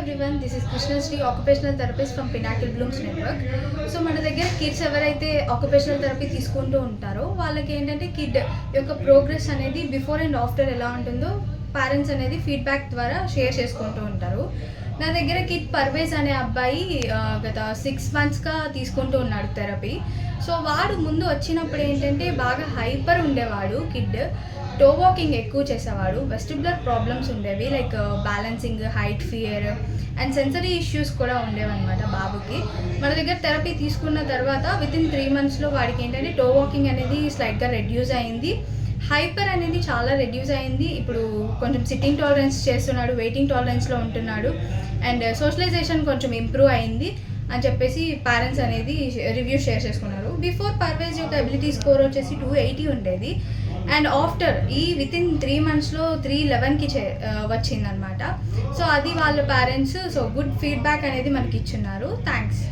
everyone, this is Krishnashree, occupational therapist from Pinnacle Blooms Network. So మన దగ్గర kids ఎవరైతే occupational therapy తీసుకుంటూ ఉంటారో వాళ్ళకి ఏంటంటే కిడ్ యొక్క ప్రోగ్రెస్ అనేది బిఫోర్ అండ్ ఆఫ్టర్ ఎలా ఉంటుందో పేరెంట్స్ అనేది ఫీడ్బ్యాక్ ద్వారా షేర్ చేసుకుంటూ ఉంటారు. నా దగ్గర కిడ్ పర్వేజ్ అనే అబ్బాయి గత 6 monthsగా తీసుకుంటూ ఉన్నాడు థెరపీ. సో వాడు ముందు వచ్చినప్పుడు ఏంటంటే బాగా హైపర్ ఉండేవాడు. కిడ్ టో వాకింగ్ ఎక్కువ చేసేవాడు. వెస్టిబులర్ ప్రాబ్లమ్స్ ఉండేవి, like balancing, height fear and sensory issues కూడా ఉండేవన్నమాట బాబుకి. మన దగ్గర థెరపీ తీసుకున్న తర్వాత వితిన్ 3 monthsలో వాడికి ఏంటంటే టో వాకింగ్ అనేది స్లైట్గా రెడ్యూస్ అయింది, హైపర్ అనేది చాలా రెడ్యూస్ అయింది. ఇప్పుడు కొంచెం సిట్టింగ్ టాలరెన్స్ చేస్తున్నాడు, వెయిటింగ్ టాలరెన్స్లో ఉంటున్నాడు అండ్ సోషలైజేషన్ కొంచెం ఇంప్రూవ్ అయింది అని చెప్పేసి పేరెంట్స్ అనేది రివ్యూ షేర్ చేసుకున్నారు. బిఫోర్ పర్వేజ్ యొక్క ఎబిలిటీ స్కోర్ వచ్చేసి 280 ఉండేది అండ్ ఆఫ్టర్ వితిన్ 3 monthsలో 311కి వచ్చిందనమాట. సో అది వాళ్ళ పేరెంట్స్ గుడ్ ఫీడ్బ్యాక్ అనేది మనకి ఇచ్చున్నారు. థ్యాంక్స్.